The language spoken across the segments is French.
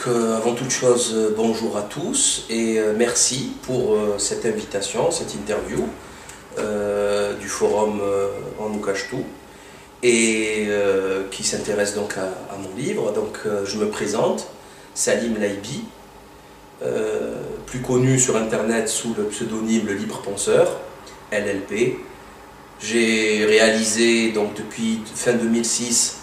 avant toute chose, bonjour à tous et merci pour cette invitation, cette interview du forum On nous cache tout et qui s'intéresse donc à mon livre. Donc je me présente, Salim Laibi, plus connu sur internet sous le pseudonyme Le Libre Penseur, LLP. J'ai réalisé donc depuis fin 2006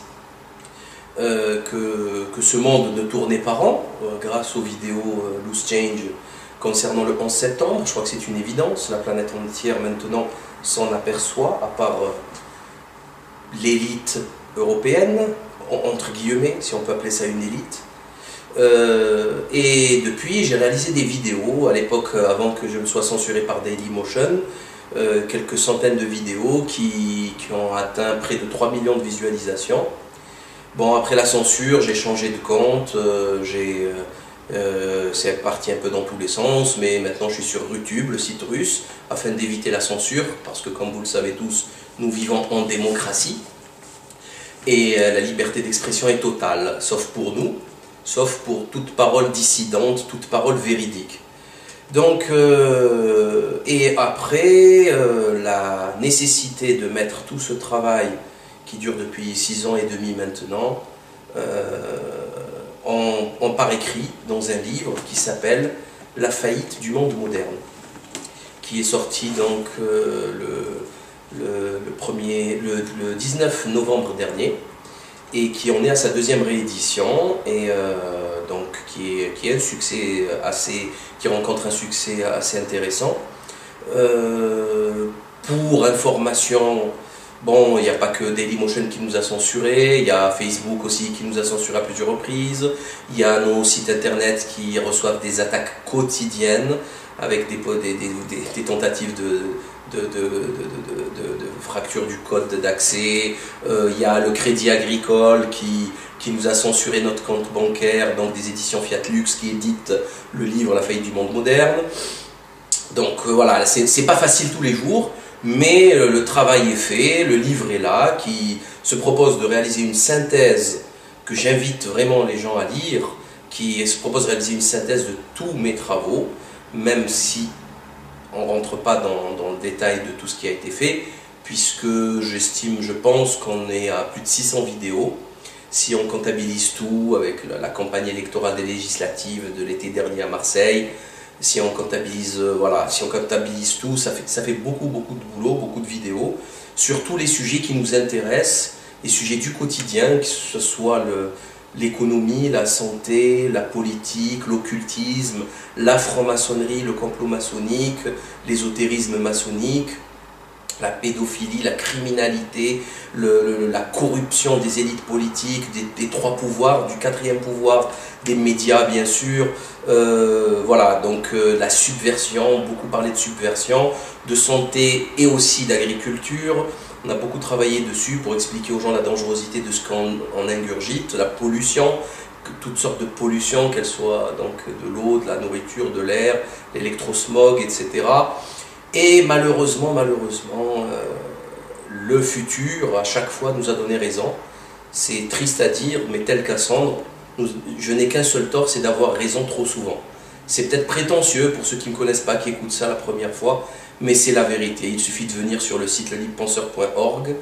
que ce monde ne tournait pas rond grâce aux vidéos Loose Change concernant le 11 septembre. Je crois que c'est une évidence, la planète entière maintenant s'en aperçoit, à part l'élite européenne, entre guillemets, si on peut appeler ça une élite. Et depuis, j'ai réalisé des vidéos, à l'époque, avant que je me sois censuré par Dailymotion, quelques centaines de vidéos qui ont atteint près de 3 millions de visualisations. Bon, après la censure, j'ai changé de compte, c'est parti un peu dans tous les sens, mais maintenant je suis sur YouTube, le site russe, afin d'éviter la censure, parce que comme vous le savez tous, nous vivons en démocratie, et la liberté d'expression est totale, sauf pour nous, sauf pour toute parole dissidente, toute parole véridique. Donc, et après, la nécessité de mettre tout ce travail qui dure depuis 6 ans et demi maintenant, par écrit dans un livre qui s'appelle « La faillite du monde moderne », qui est sorti donc le 19 novembre dernier et qui en est à sa deuxième réédition et donc qui est un succès qui rencontre un succès assez intéressant. Pour information, bon, il n'y a pas que Dailymotion qui nous a censuré, il y a Facebook aussi qui nous a censuré à plusieurs reprises, il y a nos sites internet qui reçoivent des attaques quotidiennes avec des tentatives de fracture du code d'accès, il y a le Crédit Agricole qui nous a censuré notre compte bancaire, donc des éditions Fiat Lux qui éditent le livre La faillite du monde moderne. Donc voilà, c'est pas facile tous les jours, mais le travail est fait, le livre est là, qui se propose de réaliser une synthèse que j'invite vraiment les gens à lire, qui se propose de réaliser une synthèse de tous mes travaux, même si on ne rentre pas dans le détail de tout ce qui a été fait, puisque j'estime, je pense qu'on est à plus de 600 vidéos, si on comptabilise tout avec la campagne électorale des législatives de l'été dernier à Marseille. Si on comptabilise, voilà, si on comptabilise tout, ça fait beaucoup de boulot, beaucoup de vidéos, sur tous les sujets qui nous intéressent, les sujets du quotidien, que ce soit l'économie, la santé, la politique, l'occultisme, la franc-maçonnerie, le complot maçonnique, l'ésotérisme maçonnique, la pédophilie, la criminalité, la corruption des élites politiques, des 3 pouvoirs, du 4e pouvoir, des médias bien sûr, voilà, donc la subversion, beaucoup parlé de subversion, de santé et aussi d'agriculture. On a beaucoup travaillé dessus pour expliquer aux gens la dangerosité de ce qu'on ingurgite, la pollution, toutes sortes de pollutions, qu'elles soient donc de l'eau, de la nourriture, de l'air, l'électrosmog, etc. Et malheureusement, le futur, à chaque fois, nous a donné raison. C'est triste à dire, mais tel Cassandre, je n'ai qu'un seul tort, c'est d'avoir raison trop souvent. C'est peut-être prétentieux pour ceux qui ne me connaissent pas, qui écoutent ça la première fois, mais c'est la vérité. Il suffit de venir sur le site lelibepenseur.org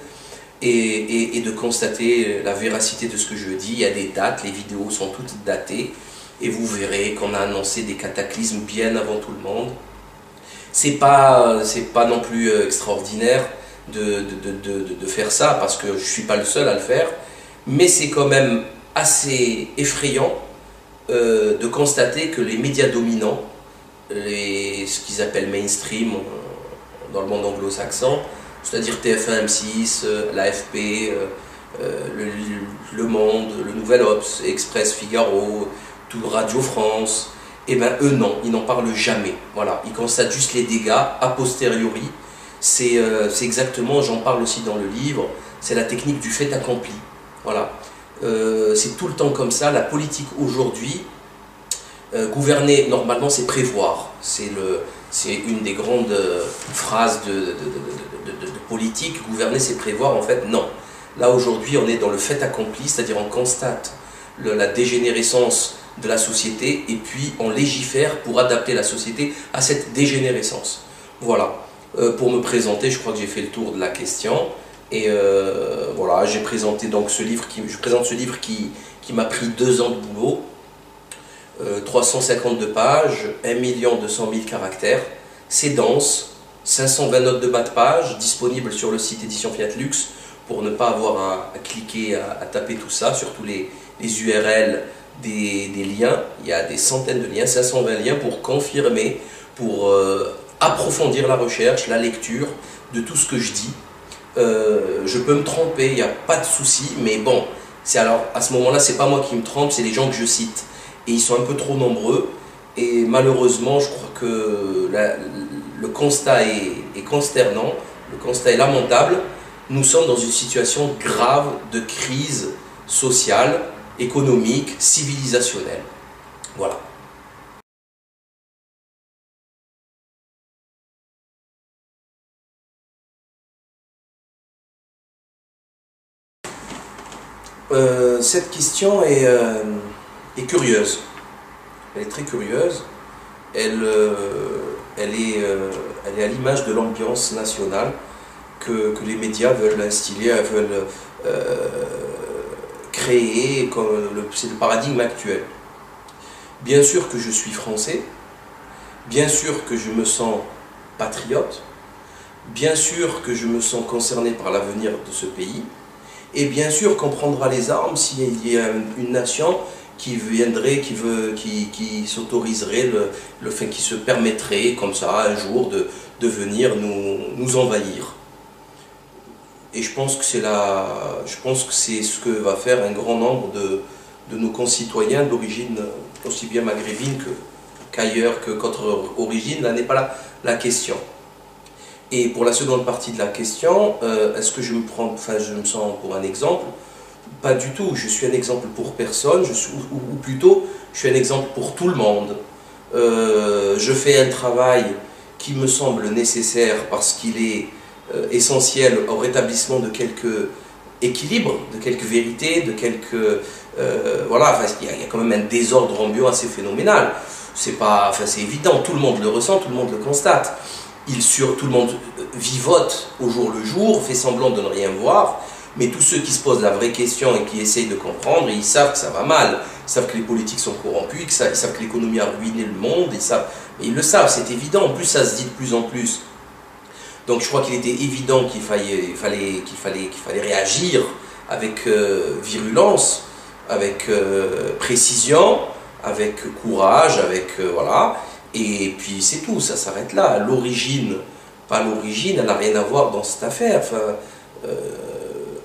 et de constater la véracité de ce que je dis. Il y a des dates, les vidéos sont toutes datées, et vous verrez qu'on a annoncé des cataclysmes bien avant tout le monde. C'est pas non plus extraordinaire de faire ça, parce que je ne suis pas le seul à le faire, mais c'est quand même assez effrayant de constater que les médias dominants, ce qu'ils appellent mainstream dans le monde anglo-saxon, c'est-à-dire TF1, M6, l'AFP, Le Monde, le Nouvel Obs, Express, Figaro, tout Radio France, et bien eux non, ils n'en parlent jamais. Voilà, ils constatent juste les dégâts a posteriori. C'est exactement, j'en parle aussi dans le livre, c'est la technique du fait accompli. Voilà, c'est tout le temps comme ça. La politique aujourd'hui, gouverner normalement c'est prévoir. C'est une des grandes phrases de politique. Gouverner c'est prévoir, en fait non. Là aujourd'hui on est dans le fait accompli, c'est-à-dire on constate la dégénérescence de la société, et puis on légifère pour adapter la société à cette dégénérescence. Voilà. Pour me présenter, je crois que j'ai fait le tour de la question. Et voilà, j'ai présenté donc ce livre je présente ce livre qui m'a pris 2 ans de boulot, 352 pages, 1 200 000 caractères. C'est dense, 520 notes de bas de page, disponibles sur le site Édition Fiat Lux, pour ne pas avoir à cliquer, à taper tout ça, surtout les URL des liens. Il y a des centaines de liens, 520 liens pour confirmer, pour approfondir la recherche, la lecture de tout ce que je dis. Je peux me tromper, il n'y a pas de souci, mais bon, alors à ce moment-là, c'est pas moi qui me trompe, c'est les gens que je cite. Et ils sont un peu trop nombreux, et malheureusement, je crois que le constat est consternant, le constat est lamentable. Nous sommes dans une situation grave de crise sociale, économique, civilisationnelle. Voilà. Cette question est curieuse. Elle est très curieuse. Elle est à l'image de l'ambiance nationale que les médias veulent instiller, veulent créer. C'est le paradigme actuel. Bien sûr que je suis français, bien sûr que je me sens patriote, bien sûr que je me sens concerné par l'avenir de ce pays, et bien sûr qu'on prendra les armes s'il y a une nation qui viendrait, qui s'autoriserait, qui se permettrait comme ça un jour de venir nous envahir. Et je pense que c'est ce que va faire un grand nombre de nos concitoyens d'origine aussi bien maghrébine qu'ailleurs, qu'autre origine. Là n'est pas la question. Et pour la seconde partie de la question, est-ce que je me sens pour un exemple? Pas du tout, je suis un exemple pour personne, ou plutôt, je suis un exemple pour tout le monde. Je fais un travail qui me semble nécessaire parce qu'il est essentiel au rétablissement de quelques équilibres, de quelques vérités, de quelques... voilà, il y a quand même un désordre ambiant assez phénoménal. C'est évident, tout le monde le ressent, tout le monde le constate. Tout le monde vivote au jour le jour, fait semblant de ne rien voir, mais tous ceux qui se posent la vraie question et qui essayent de comprendre, ils savent que ça va mal, ils savent que les politiques sont corrompus, ils savent que l'économie a ruiné le monde, ils le savent, c'est évident, en plus ça se dit de plus en plus. Donc je crois qu'il était évident qu'il fallait réagir avec virulence, avec précision, avec courage, voilà. Et puis c'est tout, ça s'arrête là. L'origine, pas l'origine, elle n'a rien à voir dans cette affaire,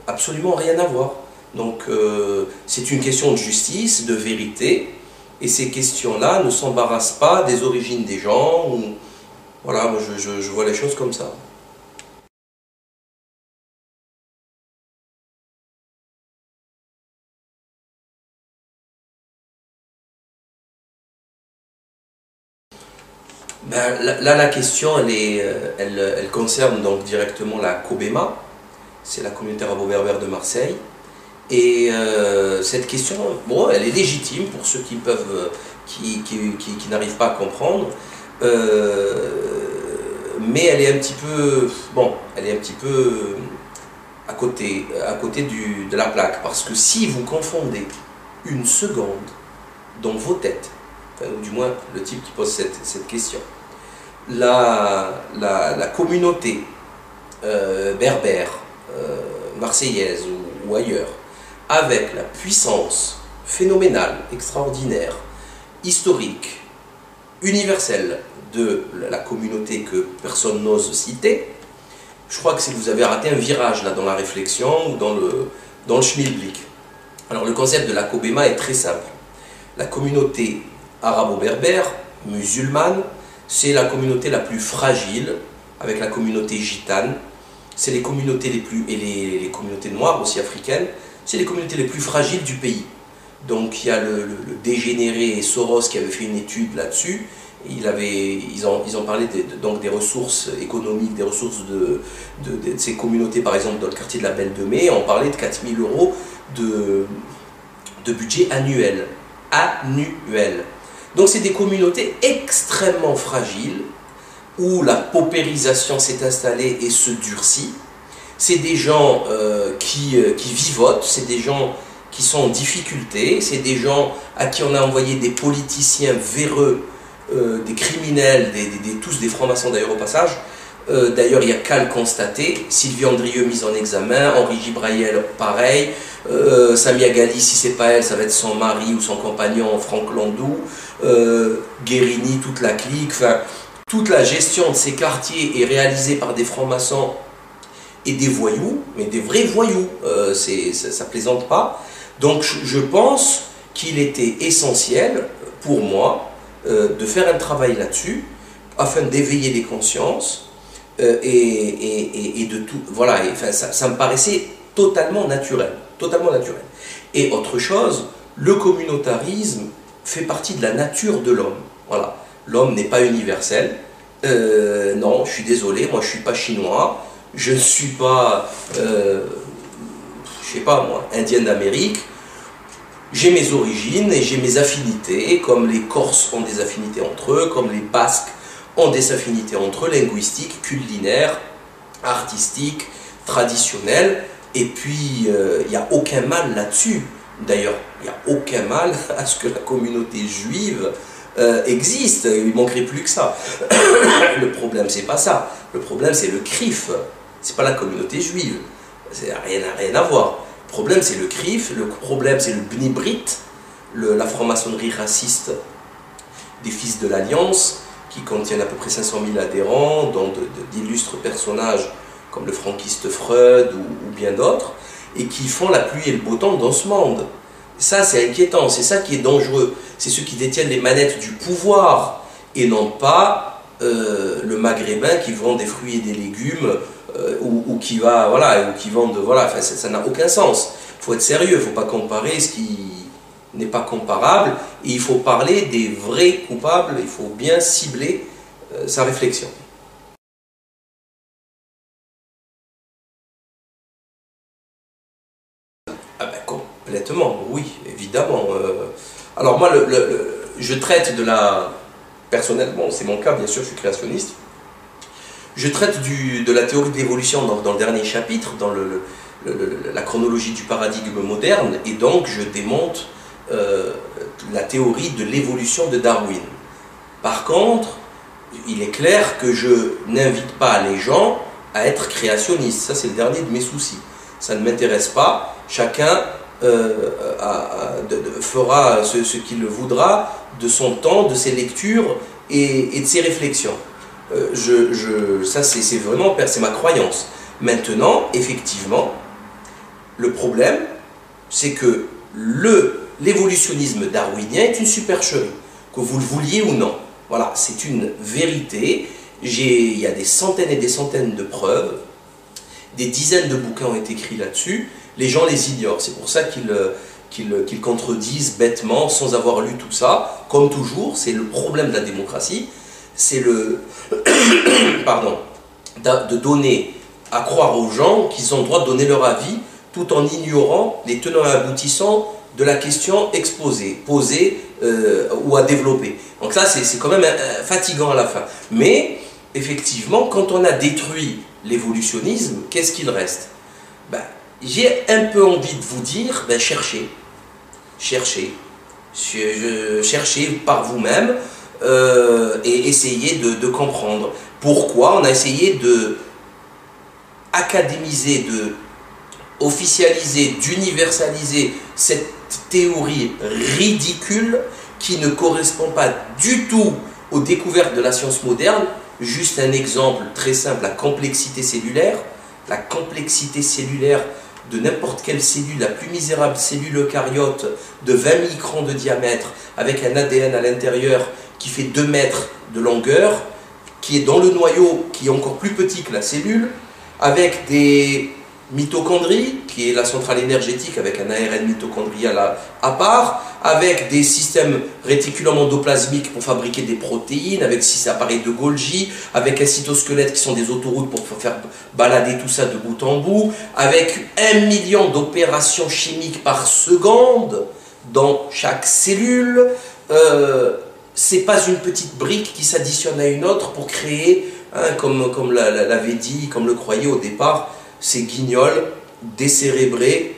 absolument rien à voir. Donc c'est une question de justice, de vérité, et ces questions-là ne s'embarrassent pas des origines des gens. Voilà, moi je vois les choses comme ça. Ben, là, la question, elle concerne donc directement la COBEMA, c'est la communauté arabo-berbère de Marseille. Et cette question, bon, elle est légitime pour ceux qui n'arrivent pas à comprendre, mais elle est un petit peu, bon, elle est un petit peu à côté de la plaque, parce que si vous confondez une seconde dans vos têtes, enfin, ou du moins le type qui pose cette question, la communauté berbère, marseillaise ou ailleurs, avec la puissance phénoménale, extraordinaire, historique, universelle de la communauté que personne n'ose citer, je crois que vous avez raté un virage là dans la réflexion ou dans le schmilblick. Alors le concept de la COBEMA est très simple. La communauté arabo-berbère, musulmane, c'est la communauté la plus fragile, avec la communauté gitane. C'est les communautés et les communautés noires aussi africaines, c'est les communautés les plus fragiles du pays. Donc il y a le dégénéré Soros qui avait fait une étude là-dessus. Ils ont parlé donc des ressources économiques, des ressources de ces communautés, par exemple dans le quartier de la Belle de Mai, on parlait de 4 000 € de budget annuel. Annuel. Donc c'est des communautés extrêmement fragiles, où la paupérisation s'est installée et se durcit. C'est des gens qui vivotent, c'est des gens qui sont en difficulté, c'est des gens à qui on a envoyé des politiciens véreux, des criminels, tous des francs-maçons d'ailleurs au passage. D'ailleurs, il n'y a qu'à le constater. Sylvie Andrieux mise en examen, Henri Gibraïel pareil, Samia Ghali, si c'est pas elle, ça va être son mari ou son compagnon Franck Landou, Guérini, toute la clique, enfin, toute la gestion de ces quartiers est réalisée par des francs-maçons et des voyous, mais des vrais voyous, ça plaisante pas. Donc je pense qu'il était essentiel pour moi de faire un travail là-dessus, afin d'éveiller les consciences, et de tout, voilà, enfin, ça me paraissait totalement naturel, totalement naturel. Et autre chose, le communautarisme fait partie de la nature de l'homme, voilà. L'homme n'est pas universel, non, je suis désolé, moi je ne suis pas chinois, je ne suis pas, je sais pas moi, indien d'Amérique, j'ai mes origines et j'ai mes affinités, comme les Corses ont des affinités entre eux, comme les Basques ont des affinités entre eux, linguistiques, culinaires, artistiques, traditionnelles, et puis il n'y a aucun mal là-dessus. D'ailleurs, il n'y a aucun mal à ce que la communauté juive existe, il ne manquerait plus que ça. Le problème, c'est pas ça. Le problème, c'est le CRIF. C'est pas la communauté juive. Ça n'a rien à voir. Le problème, c'est le CRIF. Le problème, c'est le Bnei Brit, la franc-maçonnerie raciste des Fils de l'Alliance, qui contiennent à peu près 500 000 adhérents, dont d'illustres personnages comme le franquiste Freud ou bien d'autres, et qui font la pluie et le beau temps dans ce monde. Ça, c'est inquiétant, c'est ça qui est dangereux. C'est ceux qui détiennent les manettes du pouvoir, et non pas le maghrébin qui vend des fruits et des légumes, ou qui va, voilà, ou qui vendent, voilà, enfin, ça n'a aucun sens. Il faut être sérieux, il ne faut pas comparer ce qui n'est pas comparable, et il faut parler des vrais coupables, il faut bien cibler sa réflexion. Ah ben complètement, oui, évidemment. Alors moi, je traite de la... Personnellement, c'est mon cas, bien sûr, je suis créationniste. Je traite de la théorie de l'évolution dans le dernier chapitre, dans la chronologie du paradigme moderne, et donc je démonte la théorie de l'évolution de Darwin. Par contre, il est clair que je n'invite pas les gens à être créationnistes. Ça, c'est le dernier de mes soucis. Ça ne m'intéresse pas. Chacun fera ce qu'il voudra de son temps, de ses lectures et de ses réflexions. Ça, c'est vraiment, c'est ma croyance. Maintenant, effectivement, le problème, c'est que l'évolutionnisme darwinien est une supercherie, que vous le vouliez ou non. Voilà, c'est une vérité. Il y a des centaines et des centaines de preuves, des dizaines de bouquins ont été écrits là-dessus. Les gens les ignorent, c'est pour ça qu'ils contredisent bêtement, sans avoir lu tout ça. Comme toujours, c'est le problème de la démocratie, c'est pardon, de donner à croire aux gens qu'ils ont le droit de donner leur avis, tout en ignorant les tenants et aboutissants de la question exposée, posée ou à développer. Donc ça, c'est quand même fatigant à la fin. Mais, effectivement, quand on a détruit l'évolutionnisme, qu'est-ce qu'il reste? Ben, j'ai un peu envie de vous dire, ben, cherchez par vous-même et essayez de comprendre pourquoi on a essayé de académiser, de officialiser, d'universaliser cette théorie ridicule qui ne correspond pas du tout aux découvertes de la science moderne. Juste un exemple très simple, la complexité cellulaire. La complexité cellulaire de n'importe quelle cellule, la plus misérable cellule eucaryote de 20 microns de diamètre, avec un ADN à l'intérieur qui fait 2 mètres de longueur, qui est dans le noyau, qui est encore plus petit que la cellule, avec des mitochondries, qui est la centrale énergétique avec un ARN mitochondrial à part, avec des systèmes réticulum endoplasmiques pour fabriquer des protéines, avec 6 appareils de Golgi, avec un cytosquelette qui sont des autoroutes pour faire balader tout ça de bout en bout, avec 1 million d'opérations chimiques par seconde, dans chaque cellule. C'est pas une petite brique qui s'additionne à une autre pour créer, hein, comme l'avait dit, comme le croyait au départ, ces guignols décérébrés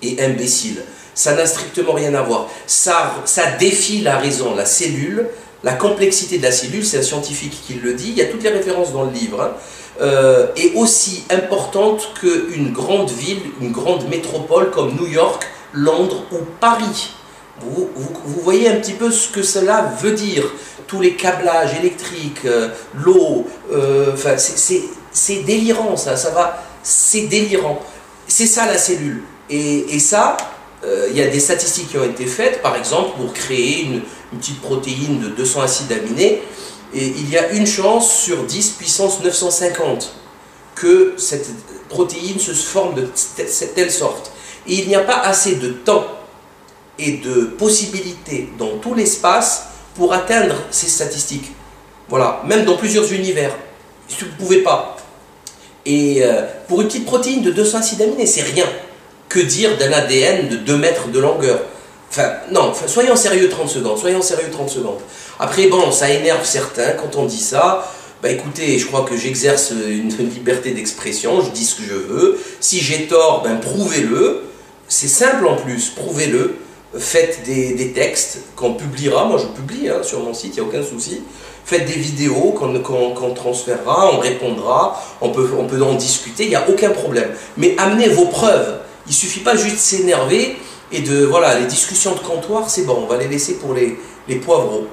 et imbéciles. Ça n'a strictement rien à voir. Ça défie la raison. La cellule, la complexité de la cellule, c'est un scientifique qui le dit, il y a toutes les références dans le livre, hein, est aussi importante qu'une grande ville, une grande métropole comme New York, Londres ou Paris. Vous voyez un petit peu ce que cela veut dire. Tous les câblages électriques, l'eau, enfin, c'est délirant, c'est délirant. C'est ça la cellule. Et ça, il y a des statistiques qui ont été faites, par exemple, pour créer une petite protéine de 200 acides aminés, et il y a une chance sur 10 puissance 950 que cette protéine se forme de telle sorte. Et il n'y a pas assez de temps et de possibilités dans tout l'espace pour atteindre ces statistiques. Voilà, même dans plusieurs univers. Vous ne pouvez pas. Et pour une petite protéine de 200 acides aminés, c'est rien. Que dire d'un ADN de 2 mètres de longueur? Enfin, non, soyons sérieux 30 secondes, soyons sérieux 30 secondes. Après, bon, ça énerve certains quand on dit ça. Bah écoutez, je crois que j'exerce une liberté d'expression, je dis ce que je veux. Si j'ai tort, ben prouvez-le. C'est simple en plus, prouvez-le. Faites des textes qu'on publiera, moi je publie hein, sur mon site, il n'y a aucun souci. Faites des vidéos qu'on transférera, on répondra, on peut en discuter, il n'y a aucun problème. Mais amenez vos preuves. Il ne suffit pas juste de s'énerver et de, voilà, les discussions de comptoir, c'est bon, on va les laisser pour les poivreaux.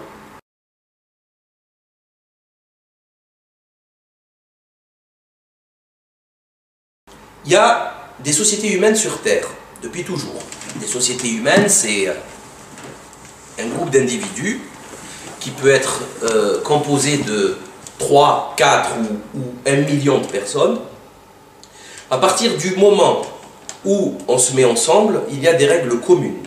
Il y a des sociétés humaines sur Terre, depuis toujours. Des sociétés humaines, c'est un groupe d'individus qui peut être composé de 3, 4 ou 1 million de personnes. À partir du moment où on se met ensemble, il y a des règles communes.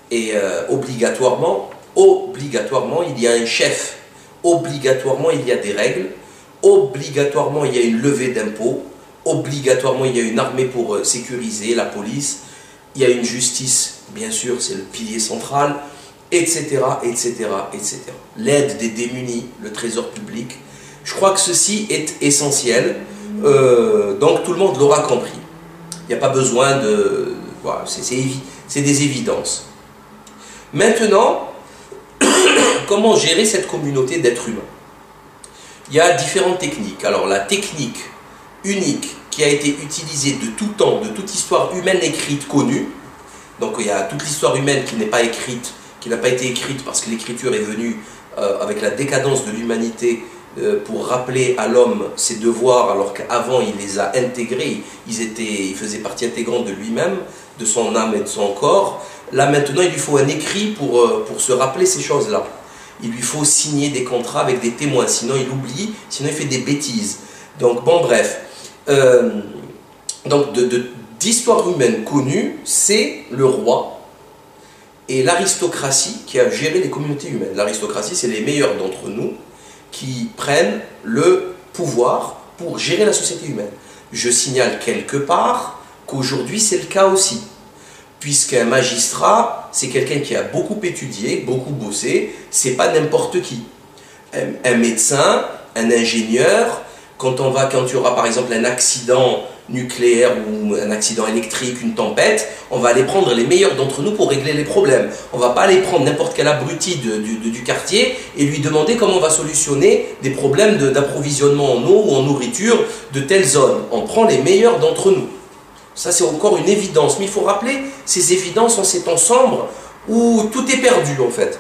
Et obligatoirement, il y a un chef. Obligatoirement, il y a des règles. Obligatoirement, il y a une levée d'impôts. Obligatoirement, il y a une armée pour sécuriser, la police. Il y a une justice, bien sûr, c'est le pilier central, etc., etc., etc. L'aide des démunis, le trésor public. Je crois que ceci est essentiel. Donc tout le monde l'aura compris. Il n'y a pas besoin de... Voilà, c'est des évidences. Maintenant, comment gérer cette communauté d'êtres humains? Il y a différentes techniques. Alors la technique unique qui a été utilisée de tout temps, de toute histoire humaine écrite connue, donc il y a toute l'histoire humaine qui n'est pas écrite, qui n'a pas été écrite parce que l'écriture est venue avec la décadence de l'humanité pour rappeler à l'homme ses devoirs, alors qu'avant il les a intégrés, ils faisaient partie intégrante de lui-même, de son âme et de son corps. Là maintenant il lui faut un écrit pour se rappeler ces choses-là. Il lui faut signer des contrats avec des témoins, sinon il oublie, sinon il fait des bêtises. Donc bon bref, donc d'histoire humaine connue, c'est le roi et l'aristocratie qui a géré les communautés humaines. L'aristocratie, c'est les meilleurs d'entre nous qui prennent le pouvoir pour gérer la société humaine. Je signale quelque part qu'aujourd'hui c'est le cas aussi, puisqu'un magistrat, c'est quelqu'un qui a beaucoup étudié, beaucoup bossé, c'est pas n'importe qui. Un médecin, un ingénieur, quand il y aura par exemple un accident nucléaire ou un accident électrique, une tempête, on va aller prendre les meilleurs d'entre nous pour régler les problèmes. On ne va pas aller prendre n'importe quel abruti du quartier et lui demander comment on va solutionner des problèmes d'approvisionnement en eau ou en nourriture de telle zone. On prend les meilleurs d'entre nous. Ça c'est encore une évidence, mais il faut rappeler ces évidences en ces temps sombres où tout est perdu en fait.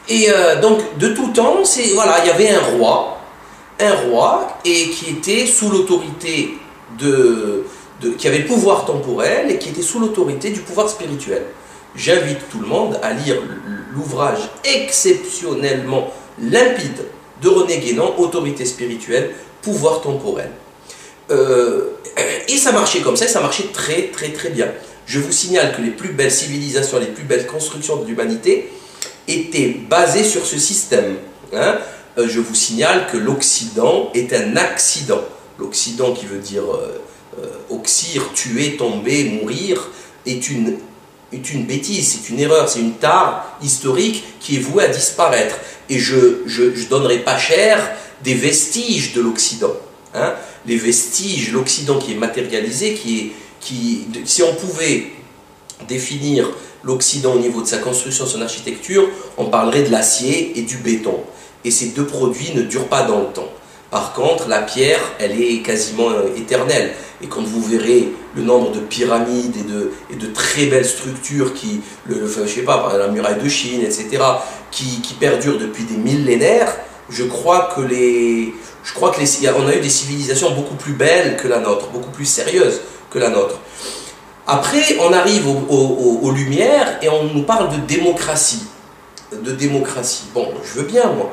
Et donc de tout temps, voilà, il y avait un roi et qui était sous l'autorité qui avait le pouvoir temporel et qui était sous l'autorité du pouvoir spirituel. J'invite tout le monde à lire l'ouvrage exceptionnellement limpide de René Guénon, Autorité spirituelle, pouvoir temporel. Et ça marchait comme ça, et ça marchait très très très bien. Je vous signale que les plus belles civilisations, les plus belles constructions de l'humanité étaient basées sur ce système. Hein. Je vous signale que l'Occident est un accident. L'Occident qui veut dire oxyre, tuer, tomber, mourir, est une est une bêtise, c'est une erreur, c'est une tare historique qui est vouée à disparaître. Et je donnerai pas cher des vestiges de l'Occident. Hein. Les vestiges, l'Occident qui est matérialisé, si on pouvait définir l'Occident au niveau de sa construction, son architecture, on parlerait de l'acier et du béton. Et ces deux produits ne durent pas dans le temps. Par contre, la pierre, elle est quasiment éternelle. Et quand vous verrez le nombre de pyramides et de très belles structures je sais pas, la muraille de Chine, etc., qui perdurent depuis des millénaires, je crois qu'on a eu des civilisations beaucoup plus belles que la nôtre, beaucoup plus sérieuses que la nôtre. Après, on arrive aux Lumières et on nous parle de démocratie. Bon, je veux bien, moi.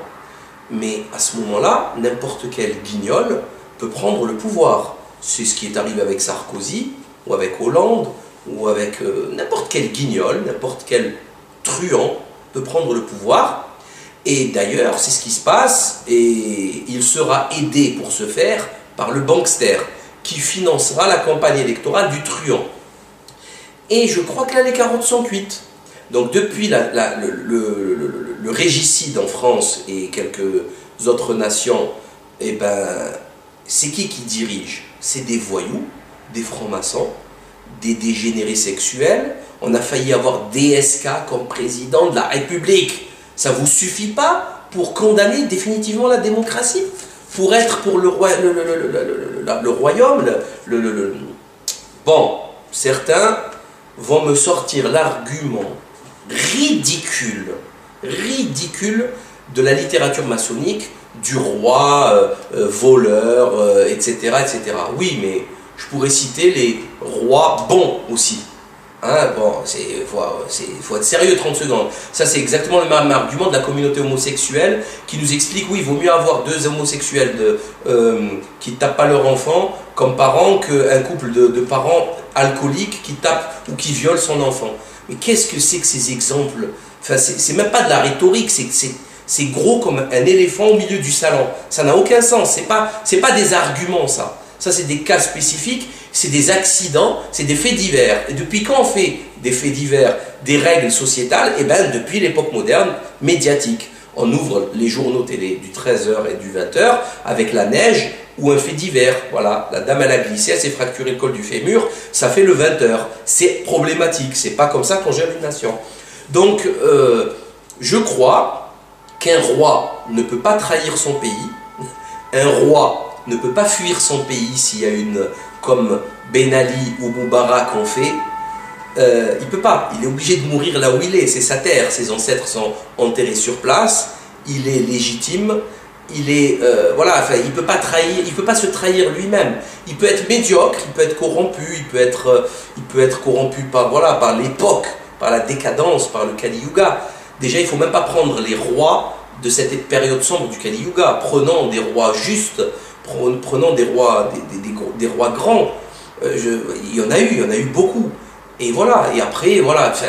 Mais à ce moment-là, n'importe quel guignol peut prendre le pouvoir. C'est ce qui est arrivé avec Sarkozy, ou avec Hollande, ou avec n'importe quel guignol, n'importe quel truand peut prendre le pouvoir. Et d'ailleurs, c'est ce qui se passe, et il sera aidé pour ce faire par le bankster, qui financera la campagne électorale du truand. Et je crois que là, les carottes sont cuites. Donc depuis le régicide en France et quelques autres nations, eh ben, c'est qui dirige? C'est des voyous, des francs-maçons, des dégénérés sexuels. On a failli avoir DSK comme président de la République. Ça ne vous suffit pas pour condamner définitivement la démocratie? Pour être pour le royaume? Bon, certains vont me sortir l'argument ridicule de la littérature maçonnique, du roi, voleur, etc., etc. Oui, mais je pourrais citer les rois bons aussi. Hein, bon, faut être sérieux 30 secondes. Ça, c'est exactement le même argument de la communauté homosexuelle qui nous explique, oui, il vaut mieux avoir deux homosexuels qui ne tapent pas leur enfant comme parents qu'un couple de parents alcooliques qui tapent ou qui violent son enfant. Mais qu'est-ce que c'est que ces exemples? Enfin, c'est même pas de la rhétorique, c'est gros comme un éléphant au milieu du salon. Ça n'a aucun sens, c'est pas des arguments, ça. Ça, c'est des cas spécifiques, c'est des accidents, c'est des faits divers. Et depuis quand on fait des faits divers, des règles sociétales? Eh bien, depuis l'époque moderne, médiatique. On ouvre les journaux télé du 13h et du 20h avec la neige ou un fait divers. Voilà, la dame elle a glissé, elle s'est fracturé le col du fémur, ça fait le 20h. C'est problématique, c'est pas comme ça qu'on gère une nation. Donc, je crois qu'un roi ne peut pas trahir son pays, un roi ne peut pas fuir son pays s'il y a comme Ben Ali ou Moubarak ont fait, il ne peut pas, il est obligé de mourir là où il est, c'est sa terre, ses ancêtres sont enterrés sur place, il est légitime, voilà, enfin, il peut pas se trahir lui-même, il peut être médiocre, il peut être corrompu, il peut être corrompu par l'époque, par la décadence, par le Kali Yuga. Déjà, il ne faut même pas prendre les rois de cette période sombre du Kali Yuga, prenons des rois justes, prenons des rois grands, il y en a eu beaucoup. Et voilà, et après, voilà, enfin,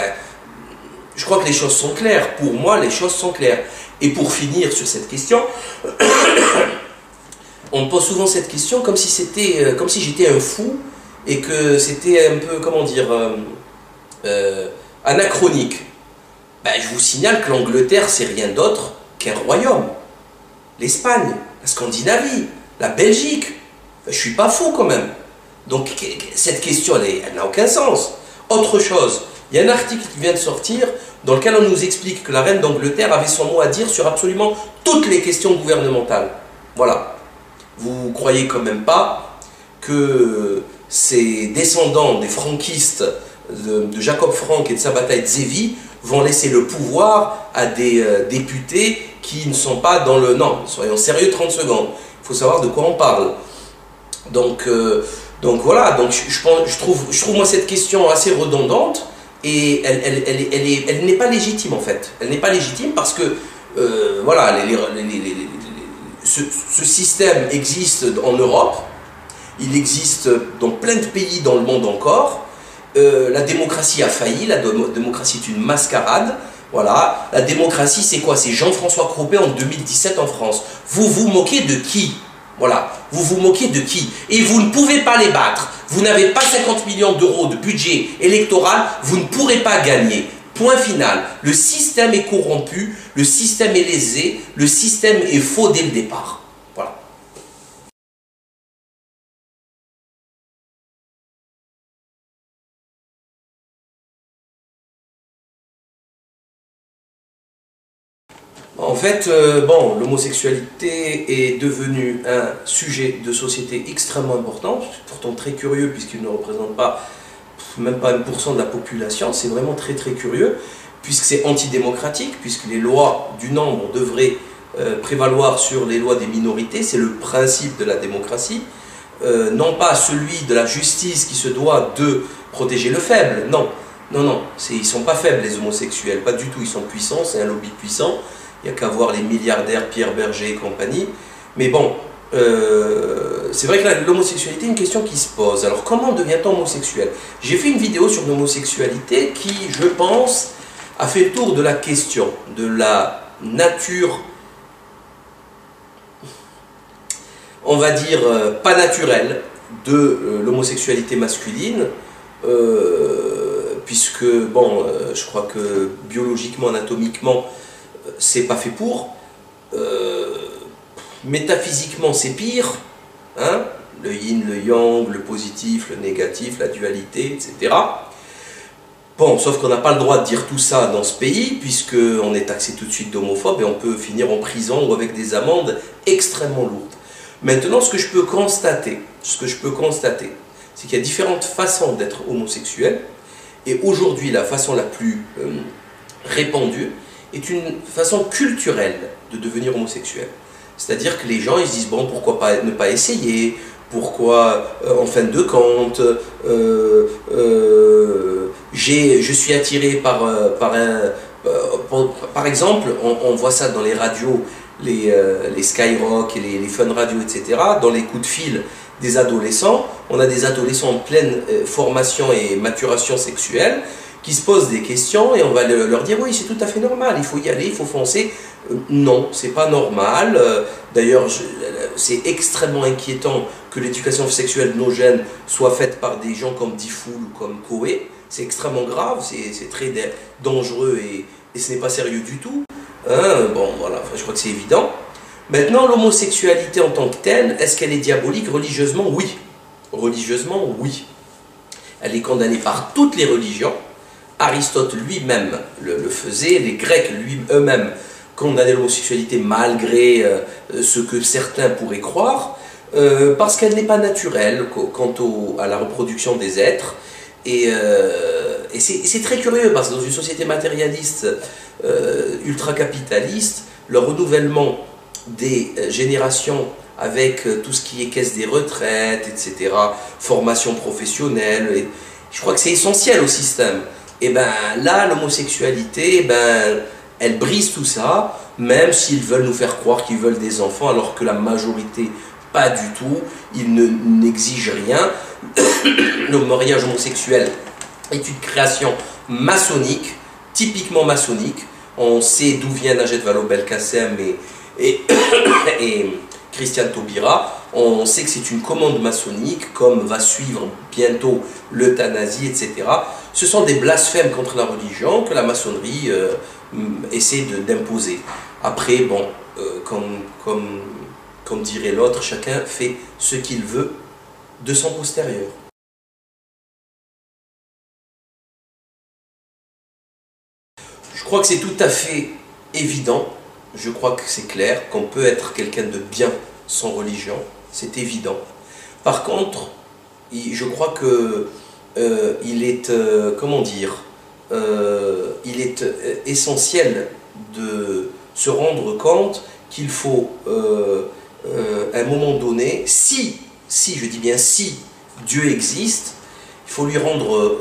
je crois que les choses sont claires. Pour moi, les choses sont claires. Et pour finir sur cette question, on me pose souvent cette question comme si j'étais un fou et que c'était un peu, comment dire, anachronique. Ben, je vous signale que l'Angleterre, c'est rien d'autre qu'un royaume. L'Espagne, la Scandinavie, la Belgique. Ben, je suis pas fou quand même. Donc cette question, elle n'a aucun sens. Autre chose, il y a un article qui vient de sortir dans lequel on nous explique que la reine d'Angleterre avait son mot à dire sur absolument toutes les questions gouvernementales. Voilà. Vous croyez quand même pas que ces descendants des franquistes de Jacob Frank et de sa bataille de Zévy vont laisser le pouvoir à des députés qui ne sont pas dans le... Non, soyons sérieux 30 secondes. Il faut savoir de quoi on parle. Donc voilà, donc je trouve moi cette question assez redondante et elle n'est pas légitime en fait. Elle n'est pas légitime parce que voilà, ce système existe en Europe, il existe dans plein de pays dans le monde encore. La démocratie a failli, la démocratie est une mascarade. Voilà, la démocratie c'est quoi? C'est Jean-François Cropé en 2017 en France. Vous vous moquez de qui? Voilà. Vous vous moquez de qui? Et vous ne pouvez pas les battre. Vous n'avez pas 50 millions d'euros de budget électoral, vous ne pourrez pas gagner. Point final. Le système est corrompu, le système est lésé, le système est faux dès le départ. Voilà. En fait, bon, l'homosexualité est devenue un sujet de société extrêmement important, pourtant très curieux puisqu'il ne représente pas même pas 1% de la population, c'est vraiment très très curieux, puisque c'est antidémocratique, puisque les lois du nombre devraient prévaloir sur les lois des minorités, c'est le principe de la démocratie, non pas celui de la justice qui se doit de protéger le faible, non, non, non, ils ne sont pas faibles les homosexuels, pas du tout, ils sont puissants, c'est un lobby puissant, il n'y a qu'à voir les milliardaires Pierre Berger et compagnie, mais bon, c'est vrai que l'homosexualité est une question qui se pose. Alors comment devient-on homosexuel? J'ai fait une vidéo sur l'homosexualité qui, je pense, a fait le tour de la question, de la nature, on va dire, pas naturelle de l'homosexualité masculine, puisque, bon, je crois que biologiquement, anatomiquement, c'est pas fait pour. Métaphysiquement, c'est pire. Hein, le yin, le yang, le positif, le négatif, la dualité, etc. Bon, sauf qu'on n'a pas le droit de dire tout ça dans ce pays, puisqu'on est taxé tout de suite d'homophobe et on peut finir en prison ou avec des amendes extrêmement lourdes. Maintenant, ce que je peux constater, c'est qu'il y a différentes façons d'être homosexuel, et aujourd'hui, la façon la plus répandue est une façon culturelle de devenir homosexuel. C'est-à-dire que les gens ils se disent bon pourquoi pas ne pas essayer, pourquoi en fin de compte je suis attiré par exemple on voit ça dans les radios, les Skyrock et les Fun Radio, etc. Dans les coups de fil des adolescents, on a des adolescents en pleine formation et maturation sexuelle qui se posent des questions et on va leur dire oui c'est tout à fait normal, il faut y aller, il faut foncer. Non, c'est pas normal. D'ailleurs, c'est extrêmement inquiétant que l'éducation sexuelle de nos jeunes soit faite par des gens comme Diffoul ou comme Coé. C'est extrêmement grave, c'est très dangereux et ce n'est pas sérieux du tout. Hein, bon, voilà, je crois que c'est évident. Maintenant, l'homosexualité en tant que telle, est-ce qu'elle est diabolique? Religieusement, oui. Religieusement, oui. Elle est condamnée par toutes les religions. Aristote lui-même le faisait, les Grecs eux-mêmes condamner l'homosexualité malgré ce que certains pourraient croire, parce qu'elle n'est pas naturelle quant à la reproduction des êtres. Et c'est très curieux, parce que dans une société matérialiste, ultra-capitaliste, le renouvellement des générations avec tout ce qui est caisse des retraites, etc., formation professionnelle, et je crois que c'est essentiel au système. Et bien là, l'homosexualité, elle brise tout ça, même s'ils veulent nous faire croire qu'ils veulent des enfants, alors que la majorité, pas du tout, ils n'exigent rien. Le mariage homosexuel est une création maçonnique, typiquement maçonnique. On sait d'où vient Najat Vallaud-Belkacem et Christiane Taubira. On sait que c'est une commande maçonnique, comme va suivre bientôt l'euthanasie, etc. Ce sont des blasphèmes contre la religion que la maçonnerie essaie d'imposer. Après, bon, comme dirait l'autre, chacun fait ce qu'il veut de son postérieur. Je crois que c'est tout à fait évident, je crois que c'est clair, qu'on peut être quelqu'un de bien sans religion, c'est évident. Par contre, je crois que il est, comment dire, il est essentiel de se rendre compte qu'il faut, à un moment donné, si je dis bien si, Dieu existe, il faut lui rendre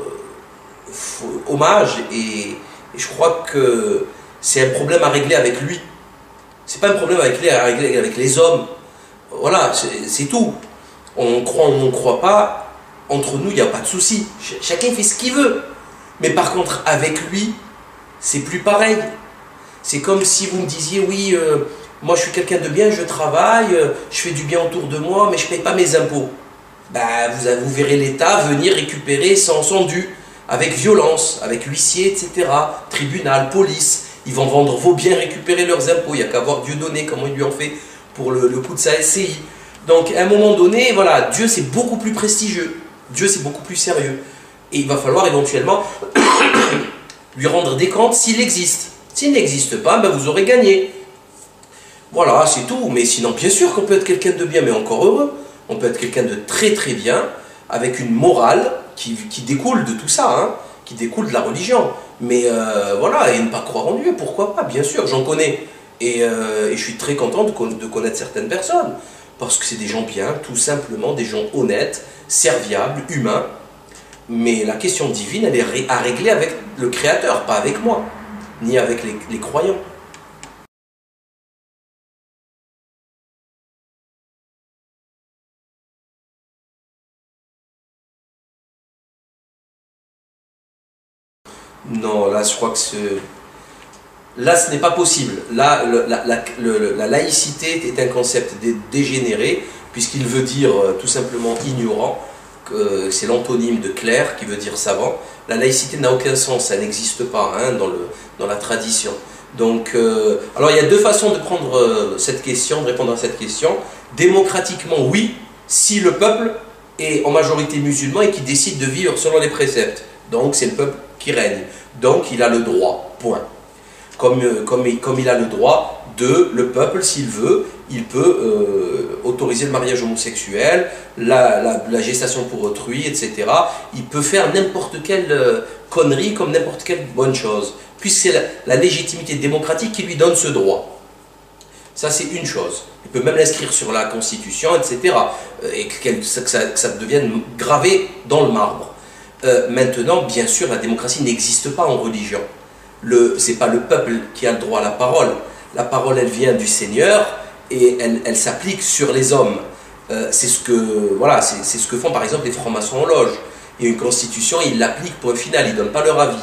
hommage et je crois que c'est un problème à régler avec lui. C'est pas un problème à régler avec les hommes. Voilà, c'est tout. On croit ou on ne croit pas, entre nous, il n'y a pas de souci. Chacun fait ce qu'il veut. Mais par contre, avec lui, c'est plus pareil. C'est comme si vous me disiez, oui, moi je suis quelqu'un de bien, je travaille, je fais du bien autour de moi, mais je ne paye pas mes impôts. Ben, vous verrez l'État venir récupérer sans dû, avec violence, avec huissier, etc., tribunal, police. Ils vont vendre vos biens, récupérer leurs impôts. Il n'y a qu'à voir Dieudonné, comment il lui en fait pour le coût de sa SCI. Donc à un moment donné, voilà, Dieu c'est beaucoup plus prestigieux. Dieu c'est beaucoup plus sérieux. Et il va falloir éventuellement lui rendre des comptes s'il existe. S'il n'existe pas, ben vous aurez gagné. Voilà, c'est tout. Mais sinon, bien sûr qu'on peut être quelqu'un de bien, mais encore heureux. On peut être quelqu'un de très très bien, avec une morale qui découle de tout ça, hein, qui découle de la religion. Mais voilà, et ne pas croire en Dieu, pourquoi pas, bien sûr, j'en connais. Et je suis très content de connaître certaines personnes, parce que c'est des gens bien, tout simplement, des gens honnêtes, serviables, humains. Mais la question divine, elle est à régler avec le Créateur, pas avec moi, ni avec les croyants. Non, là, je crois que là, ce n'est pas possible. Là, la laïcité est un concept dégénéré, puisqu'il veut dire tout simplement ignorant. C'est l'antonyme de clerc qui veut dire savant. La laïcité n'a aucun sens, ça n'existe pas hein, dans la tradition. Donc, alors il y a deux façons de prendre cette question, de répondre à cette question. Démocratiquement, oui, si le peuple est en majorité musulman et qui décide de vivre selon les préceptes. Donc c'est le peuple qui règne. Donc il a le droit, point. Comme il a le droit le peuple, s'il veut, il peut autoriser le mariage homosexuel, la gestation pour autrui, etc. Il peut faire n'importe quelle connerie comme n'importe quelle bonne chose, puisque c'est la légitimité démocratique qui lui donne ce droit. Ça, c'est une chose. Il peut même l'inscrire sur la Constitution, etc. Et que ça devienne gravé dans le marbre. Maintenant, bien sûr, la démocratie n'existe pas en religion. Ce n'est pas le peuple qui a le droit à la parole. La parole, elle vient du Seigneur et elle s'applique sur les hommes. C'est ce que font par exemple les francs-maçons en loge. Il y a une constitution, ils l'appliquent point final, ils ne donnent pas leur avis.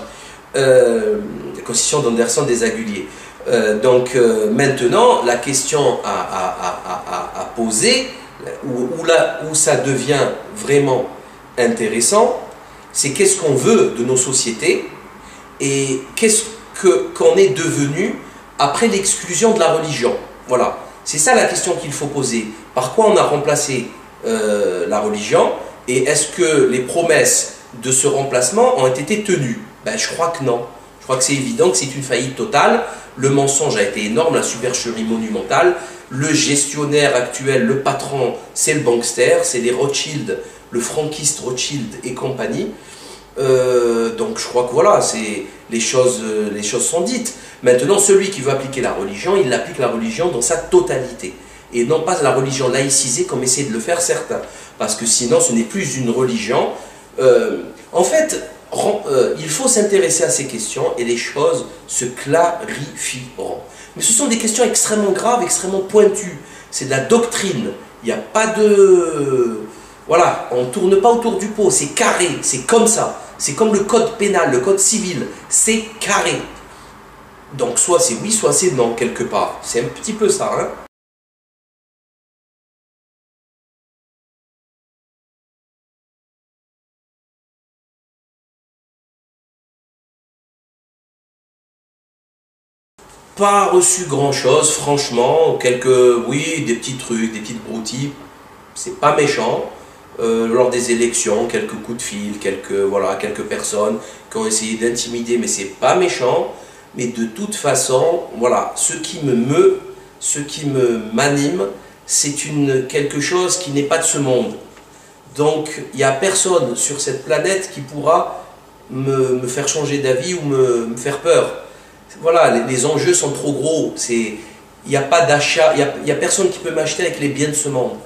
La constitution d'Anderson des Aguliers. Maintenant, la question à poser, où ça devient vraiment intéressant, c'est qu'est-ce qu'on veut de nos sociétés et qu'est-ce qu'on est devenu après l'exclusion de la religion. Voilà, c'est ça la question qu'il faut poser. Par quoi on a remplacé la religion et est-ce que les promesses de ce remplacement ont été tenues? Ben, je crois que non. Je crois que c'est évident que c'est une faillite totale. Le mensonge a été énorme, la supercherie monumentale. Le gestionnaire actuel, le patron, c'est le bankster, c'est les Rothschild, le franquiste Rothschild et compagnie. Donc je crois que voilà, les choses sont dites. Maintenant, celui qui veut appliquer la religion, il applique la religion dans sa totalité. Et non pas la religion laïcisée comme essaient de le faire certains. Parce que sinon, ce n'est plus une religion. En fait, il faut s'intéresser à ces questions et les choses se clarifieront. Mais ce sont des questions extrêmement graves, extrêmement pointues. C'est de la doctrine. Il n'y a pas de... Voilà, on ne tourne pas autour du pot, c'est carré, c'est comme ça. C'est comme le code pénal, le code civil, c'est carré. Donc soit c'est oui, soit c'est non, quelque part. C'est un petit peu ça, hein. Pas reçu grand-chose, franchement. Oui, des petits trucs, des petites broutilles. C'est pas méchant. Lors des élections, quelques coups de fil, quelques personnes qui ont essayé d'intimider, mais c'est pas méchant. Mais de toute façon, voilà, ce qui m'anime, c'est quelque chose qui n'est pas de ce monde. Donc, il n'y a personne sur cette planète qui pourra me faire changer d'avis ou me faire peur. Voilà, les enjeux sont trop gros. Il n'y a pas d'achat, il y a personne qui peut m'acheter avec les biens de ce monde.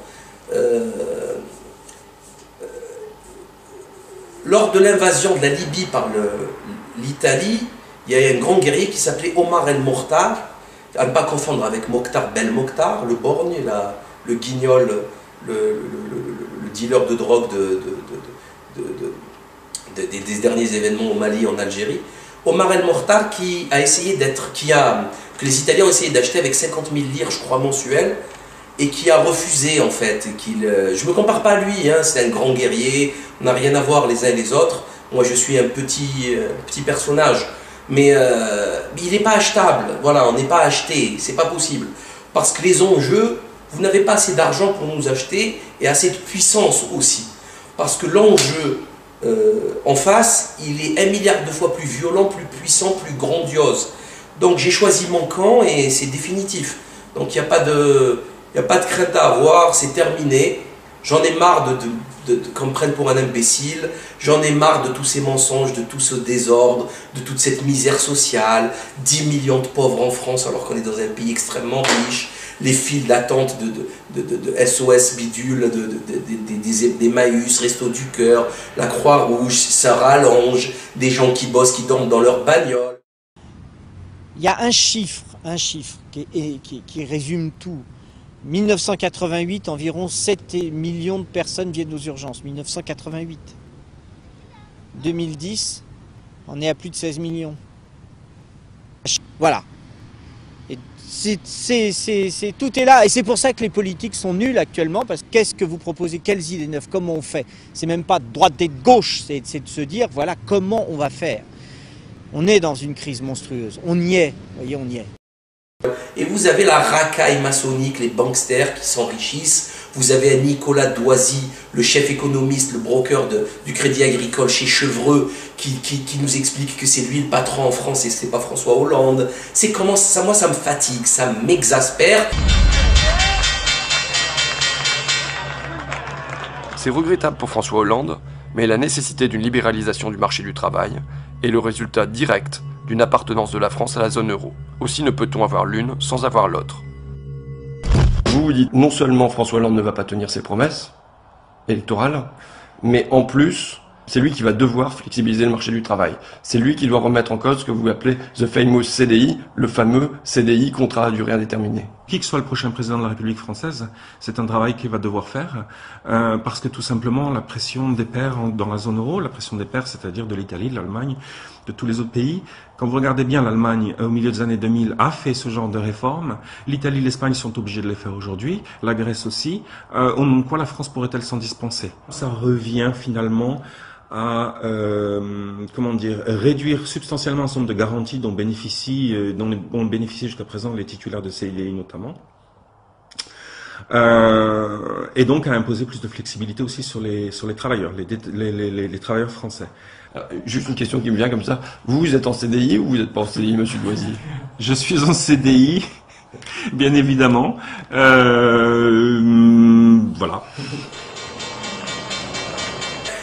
Lors de l'invasion de la Libye par l'Italie, il y a un grand guerrier qui s'appelait Omar El Mokhtar, à ne pas confondre avec Mokhtar Bel Mokhtar, le borgne, le guignol, le dealer de drogue des derniers événements au Mali, en Algérie. Omar El Mokhtar qui a que les Italiens ont essayé d'acheter avec 50 000 lire, je crois, mensuelles, et qui a refusé en fait. Je ne me compare pas à lui, hein, c'est un grand guerrier, on n'a rien à voir les uns et les autres. Moi je suis un petit personnage, mais il n'est pas achetable, voilà, on n'est pas acheté, c'est pas possible. Parce que les enjeux, vous n'avez pas assez d'argent pour nous acheter et assez de puissance aussi. Parce que l'enjeu en face, il est 1 milliard de fois plus violent, plus puissant, plus grandiose. Donc j'ai choisi mon camp et c'est définitif. Donc il n'y a pas de crainte à avoir, c'est terminé. J'en ai marre qu'on me prenne pour un imbécile, j'en ai marre de tous ces mensonges, de tout ce désordre, de toute cette misère sociale, 10 millions de pauvres en France alors qu'on est dans un pays extrêmement riche, les files d'attente de SOS bidule, des Maüs, Restos du Cœur, la Croix-Rouge, ça rallonge, des gens qui bossent, qui dorment dans leur bagnole. Il y a un chiffre qui résume tout. 1988, environ 7 millions de personnes viennent aux urgences. 1988. 2010, on est à plus de 16 millions. Voilà. Et tout est là. Et c'est pour ça que les politiques sont nuls actuellement. Parce que qu'est-ce que vous proposez? Quelles idées neuves? Comment on fait? C'est même pas de droite et de gauche. C'est de se dire, voilà, comment on va faire. On est dans une crise monstrueuse. On y est. Vous voyez, on y est. Et vous avez la racaille maçonnique, les banksters qui s'enrichissent. Vous avez un Nicolas Doisy, le chef économiste, le broker du Crédit Agricole chez Chevreux, qui nous explique que c'est lui le patron en France et ce n'est pas François Hollande. C'est comment ça, moi ça me fatigue, ça m'exaspère. C'est regrettable pour François Hollande, mais la nécessité d'une libéralisation du marché du travail est le résultat direct d'une appartenance de la France à la zone euro. Aussi ne peut-on avoir l'une sans avoir l'autre. Vous vous dites non seulement François Hollande ne va pas tenir ses promesses électorales, mais en plus, c'est lui qui va devoir flexibiliser le marché du travail. C'est lui qui doit remettre en cause ce que vous appelez the famous CDI, le fameux CDI, contrat à durée indéterminée. Qui que soit le prochain président de la République française, c'est un travail qu'il va devoir faire, parce que tout simplement la pression des pairs dans la zone euro, la pression des pairs, c'est-à-dire de l'Italie, de l'Allemagne, de tous les autres pays. Quand vous regardez bien, l'Allemagne, au milieu des années 2000, a fait ce genre de réformes. L'Italie et l'Espagne sont obligés de les faire aujourd'hui, la Grèce aussi. Au nom de quoi la France pourrait-elle s'en dispenser? Ça revient finalement à réduire substantiellement un certain nombre de garanties dont bénéficient jusqu'à présent les titulaires de CDI notamment, et donc à imposer plus de flexibilité aussi sur les travailleurs, les travailleurs français. Alors, juste une question qui me vient comme ça, vous êtes en CDI ou vous n'êtes pas en CDI, monsieur Doisy? Je suis en CDI, bien évidemment, voilà.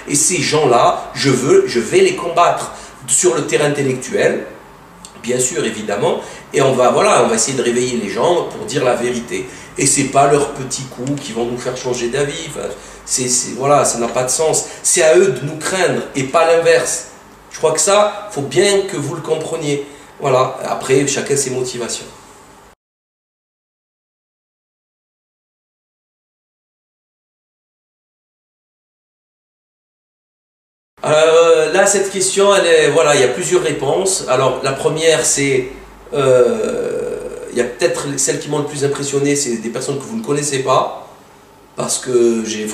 Et ces gens-là, je vais les combattre sur le terrain intellectuel, bien sûr, évidemment, et on va essayer de réveiller les gens pour dire la vérité. Et c'est pas leurs petits coups qui vont nous faire changer d'avis. Enfin, voilà, ça n'a pas de sens. C'est à eux de nous craindre et pas l'inverse. Je crois que ça, faut bien que vous le compreniez. Voilà. Après, chacun ses motivations. Là, cette question, voilà, il y a plusieurs réponses. Alors, la première, c'est, il y a peut-être celle qui m'a le plus impressionné, c'est des personnes que vous ne connaissez pas, parce que j'ai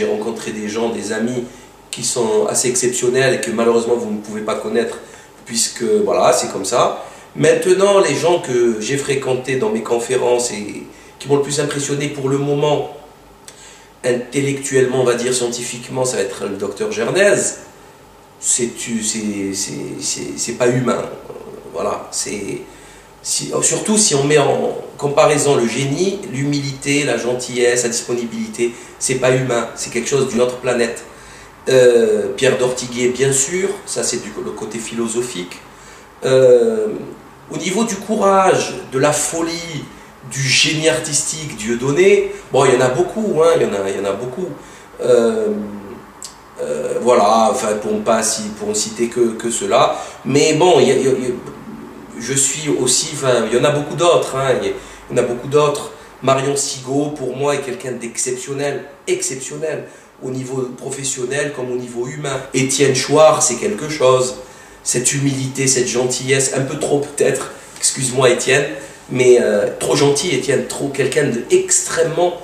rencontré des gens, des amis qui sont assez exceptionnels et que malheureusement vous ne pouvez pas connaître, puisque voilà, c'est comme ça. Maintenant, les gens que j'ai fréquentés dans mes conférences et qui m'ont le plus impressionné pour le moment, intellectuellement, on va dire scientifiquement, ça va être le docteur Gernez. C'est pas humain. Voilà, surtout si on met en comparaison le génie, l'humilité, la gentillesse, la disponibilité, c'est pas humain, c'est quelque chose d'une autre planète. Pierre d'Ortiguet, bien sûr, ça c'est le côté philosophique. Au niveau du courage, de la folie, du génie artistique, Dieudonné, bon, il y en a beaucoup, hein, il y en a beaucoup. Voilà, enfin, pour ne citer que cela. Mais bon, je suis aussi, enfin, il y en a beaucoup d'autres, hein, il y en a beaucoup d'autres. Marion Sigaud, pour moi, est quelqu'un d'exceptionnel, exceptionnel, au niveau professionnel comme au niveau humain. Étienne Chouard, c'est quelque chose. Cette humilité, cette gentillesse, un peu trop peut-être, excusez excuse-moi Étienne, mais trop gentil Étienne, trop quelqu'un d'extrêmement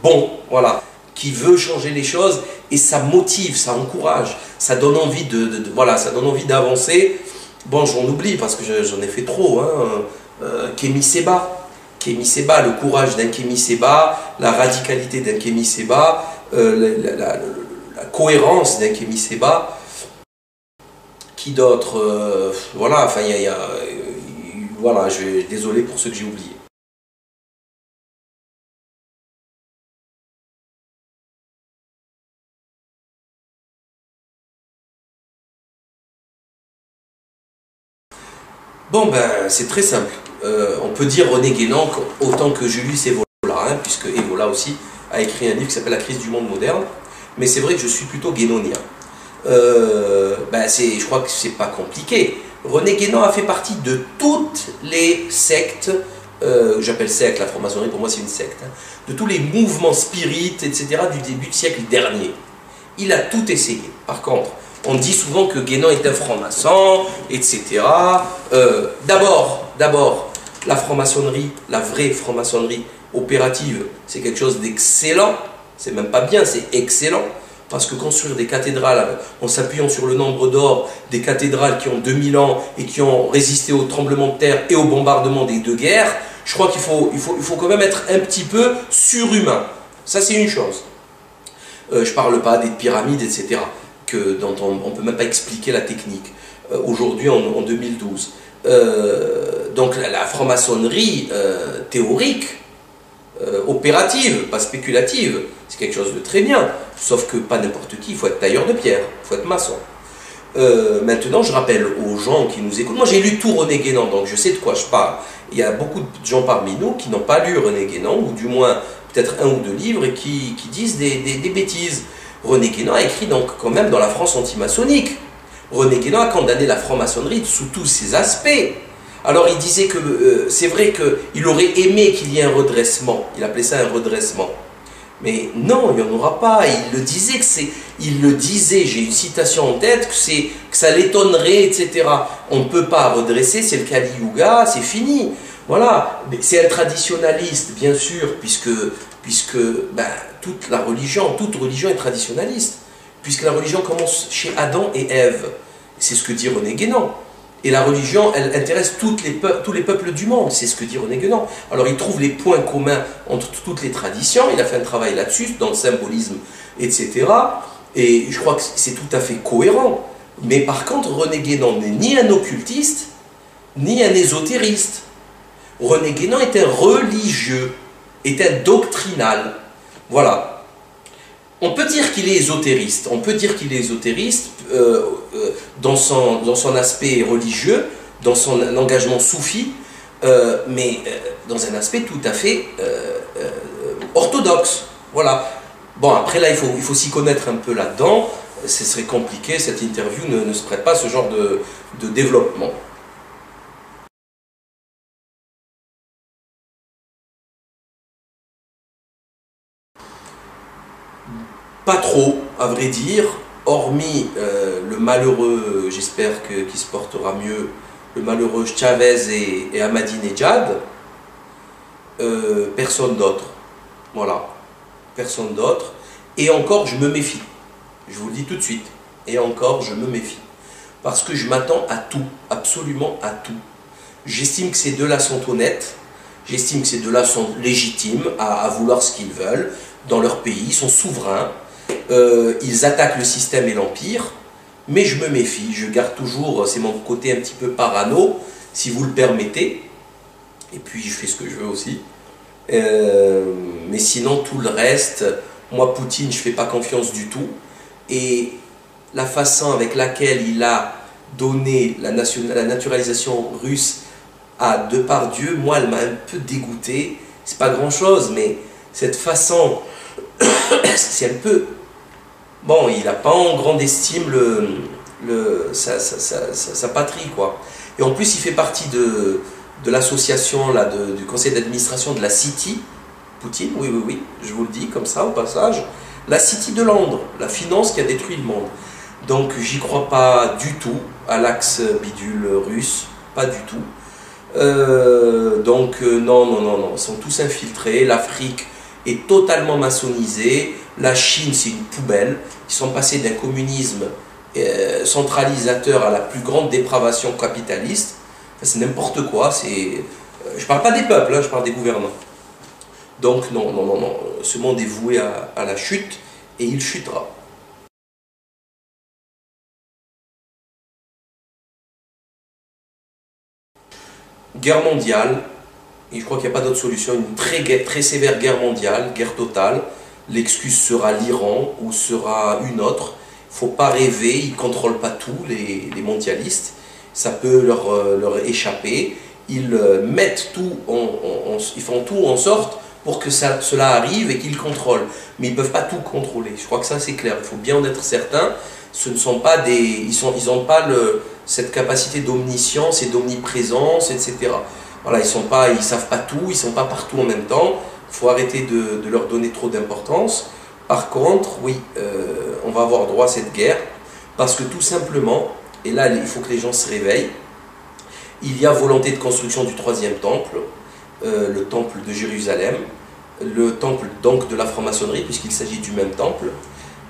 bon, voilà, qui veut changer les choses et ça motive, ça encourage, ça donne envie voilà, ça donne envie d'avancer. Bon, j'en oublie parce que j'en ai fait trop, hein. Kémy Séba, le courage d'un Kémy Séba, la radicalité d'un Kémy Séba, la cohérence d'un Kémy Séba. Qui d'autre voilà, enfin, voilà, désolé pour ceux que j'ai oubliés. Bon, ben, c'est très simple. On peut dire René Guénon autant que Julius Evola, hein, puisque Evola aussi a écrit un livre qui s'appelle La crise du monde moderne. Mais c'est vrai que je suis plutôt guénonien. Je crois que c'est pas compliqué. René Guénon a fait partie de toutes les sectes, j'appelle secte, la franc-maçonnerie pour moi c'est une secte, hein, de tous les mouvements spirites, etc. du début du siècle dernier. Il a tout essayé. Par contre, on dit souvent que Guénon est un franc-maçon, etc. D'abord, la franc-maçonnerie, la vraie franc-maçonnerie opérative, c'est quelque chose d'excellent. C'est même pas bien, c'est excellent. Parce que construire des cathédrales en s'appuyant sur le nombre d'or, des cathédrales qui ont 2000 ans et qui ont résisté au tremblement de terre et au bombardement des deux guerres, je crois qu'il faut quand même être un petit peu surhumain. Ça, c'est une chose. Je ne parle pas des pyramides, etc., dont on ne peut même pas expliquer la technique, aujourd'hui en 2012. Donc la franc-maçonnerie théorique, opérative, pas spéculative, c'est quelque chose de très bien, sauf que pas n'importe qui, il faut être tailleur de pierre, il faut être maçon. Maintenant, je rappelle aux gens qui nous écoutent, moi j'ai lu tout René Guénon, donc je sais de quoi je parle. Il y a beaucoup de gens parmi nous qui n'ont pas lu René Guénon, ou du moins peut-être un ou deux livres, et qui disent des bêtises. René Guénon a écrit donc quand même dans la France antimaçonnique. René Guénon a condamné la franc-maçonnerie sous tous ses aspects. Alors il disait que c'est vrai qu'il aurait aimé qu'il y ait un redressement, il appelait ça un redressement. Mais non, il n'y en aura pas. Il le disait, j'ai une citation en tête, que ça l'étonnerait, etc. On ne peut pas redresser, c'est le Kali Yuga, c'est fini. Voilà, c'est un traditionnaliste, bien sûr, puisque toute religion est traditionnaliste, puisque la religion commence chez Adam et Ève. C'est ce que dit René Guénon. Et la religion, elle intéresse tous les peuples du monde, c'est ce que dit René Guénon. Alors il trouve les points communs entre toutes les traditions, il a fait un travail là-dessus, dans le symbolisme, etc. Et je crois que c'est tout à fait cohérent. Mais par contre, René Guénon n'est ni un occultiste, ni un ésotériste. René Guénon est un religieux, est un doctrinal. Voilà. On peut dire qu'il est ésotériste, dans son aspect religieux, dans son engagement soufi, mais dans un aspect tout à fait orthodoxe. Voilà. Bon, après là, il faut s'y connaître un peu là-dedans, ce serait compliqué, cette interview ne se prête pas à ce genre de développement. Pas trop, à vrai dire, hormis le malheureux, j'espère qu'il se portera mieux, le malheureux Chavez et Ahmadinejad, personne d'autre. Voilà, personne d'autre. Et encore, je me méfie. Je vous le dis tout de suite. Et encore, je me méfie. Parce que je m'attends à tout, absolument à tout. J'estime que ces deux-là sont honnêtes. J'estime que ces deux-là sont légitimes à vouloir ce qu'ils veulent dans leur pays. Ils sont souverains. Ils attaquent le système et l'empire, mais je me méfie, je garde toujours, c'est mon côté un petit peu parano, si vous le permettez, et puis je fais ce que je veux aussi, mais sinon tout le reste, moi Poutine, je ne fais pas confiance du tout, et la façon avec laquelle il a donné la naturalisation russe à Depardieu, moi elle m'a un peu dégoûté, c'est pas grand chose, mais cette façon, c'est un peu... Bon, il n'a pas en grande estime sa patrie, quoi. Et en plus, il fait partie de l'association, du conseil d'administration de la City, Poutine, oui, je vous le dis comme ça au passage, la City de Londres, la finance qui a détruit le monde. Donc, j'y crois pas du tout à l'axe bidule russe, pas du tout. Non, non, non, non, ils sont tous infiltrés. L'Afrique est totalement maçonnisée. La Chine, c'est une poubelle. Ils sont passés d'un communisme centralisateur à la plus grande dépravation capitaliste. Enfin, c'est n'importe quoi. Je parle pas des peuples, hein, je parle des gouvernants. Donc non, non, non, non. Ce monde est voué à la chute et il chutera. Guerre mondiale, et je crois qu'il n'y a pas d'autre solution, une très sévère guerre mondiale, guerre totale. L'excuse sera l'Iran ou sera une autre. Il ne faut pas rêver, ils ne contrôlent pas tout, les mondialistes. Ça peut leur échapper. Ils mettent tout, ils font tout en sorte pour que cela arrive et qu'ils contrôlent. Mais ils ne peuvent pas tout contrôler. Je crois que ça c'est clair. Il faut bien en être certain. Ce ne sont pas ils n'ont pas cette capacité d'omniscience et d'omniprésence, etc. Voilà, ils ne savent pas tout, ils ne sont pas partout en même temps. Il faut arrêter de leur donner trop d'importance. Par contre, oui, on va avoir droit à cette guerre parce que tout simplement, et là il faut que les gens se réveillent, il y a volonté de construction du troisième temple, le temple de Jérusalem, le temple donc de la franc-maçonnerie puisqu'il s'agit du même temple.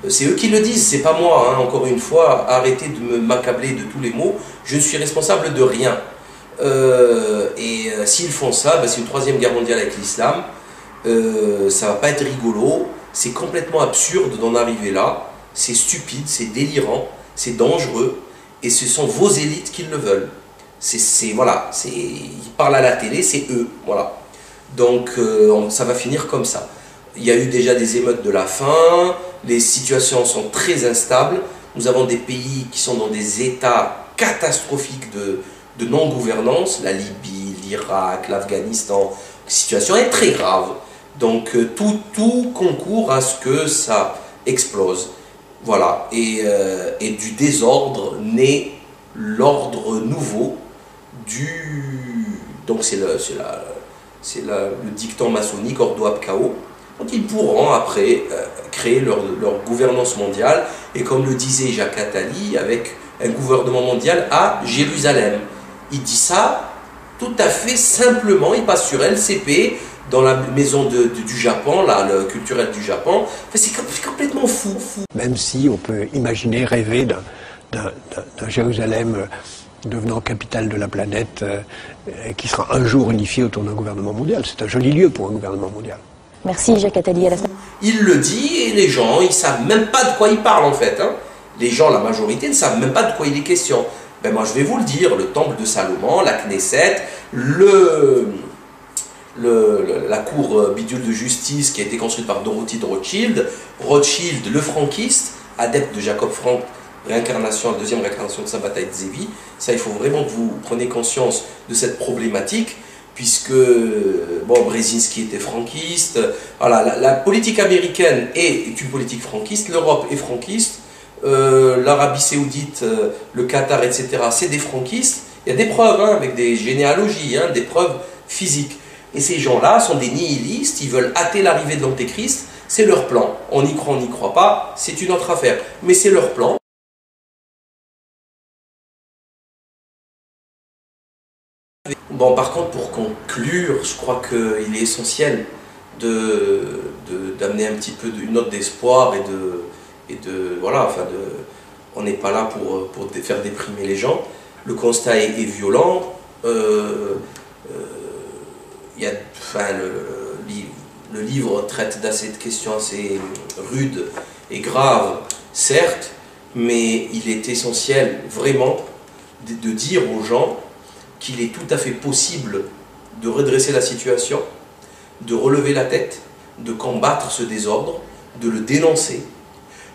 C'est eux qui le disent, c'est pas moi, hein. Encore une fois, arrêtez de m'accabler de tous les mots, je ne suis responsable de rien. S'ils font ça, c'est une troisième guerre mondiale avec l'islam, ça va pas être rigolo, c'est complètement absurde d'en arriver là, c'est stupide, c'est délirant, c'est dangereux, et ce sont vos élites qui le veulent. Voilà, ils parlent à la télé, c'est eux, voilà. Donc ça va finir comme ça. Il y a eu déjà des émeutes de la faim, les situations sont très instables, nous avons des pays qui sont dans des états catastrophiques de non-gouvernance, la Libye, l'Irak, l'Afghanistan, la situation est très grave. Donc tout concourt à ce que ça explose. Voilà, et du désordre naît l'ordre nouveau donc c'est le dicton maçonnique Ordo ab Chao. Donc ils pourront après créer leur gouvernance mondiale, et comme le disait Jacques Attali, avec un gouvernement mondial à Jérusalem. Il dit ça tout à fait simplement, il passe sur LCP, dans la maison du Japon, là, le culturel du Japon. Enfin, c'est complètement fou. Même si on peut imaginer, rêver d'un Jérusalem devenant capitale de la planète, qui sera un jour unifié autour d'un gouvernement mondial. C'est un joli lieu pour un gouvernement mondial. Merci Jacques Attali. Il le dit et les gens, ils ne savent même pas de quoi il parle en fait. Hein. Les gens, la majorité, ne savent même pas de quoi il est question. Ben moi je vais vous le dire, le temple de Salomon, la Knesset, la cour bidule de justice qui a été construite par Dorothy de Rothschild, le franquiste, adepte de Jacob Frank, réincarnation, la deuxième réincarnation de sa bataille de Zévi. Ça, il faut vraiment que vous preniez conscience de cette problématique, puisque Brzezinski était franquiste. Voilà, la politique américaine est une politique franquiste, l'Europe est franquiste, l'Arabie Saoudite, le Qatar, etc., c'est des franquistes. Il y a des preuves, hein, avec des généalogies, hein, des preuves physiques. Et ces gens-là sont des nihilistes, ils veulent hâter l'arrivée de l'Antéchrist, c'est leur plan. On y croit, on n'y croit pas, c'est une autre affaire. Mais c'est leur plan. Bon, par contre, pour conclure, je crois qu'il est essentiel d'amener un petit peu une note d'espoir voilà, enfin on n'est pas là pour faire déprimer les gens. Le constat est violent. Le livre traite de questions assez rudes et graves, certes, mais il est essentiel vraiment de dire aux gens qu'il est tout à fait possible de redresser la situation, de relever la tête, de combattre ce désordre, de le dénoncer,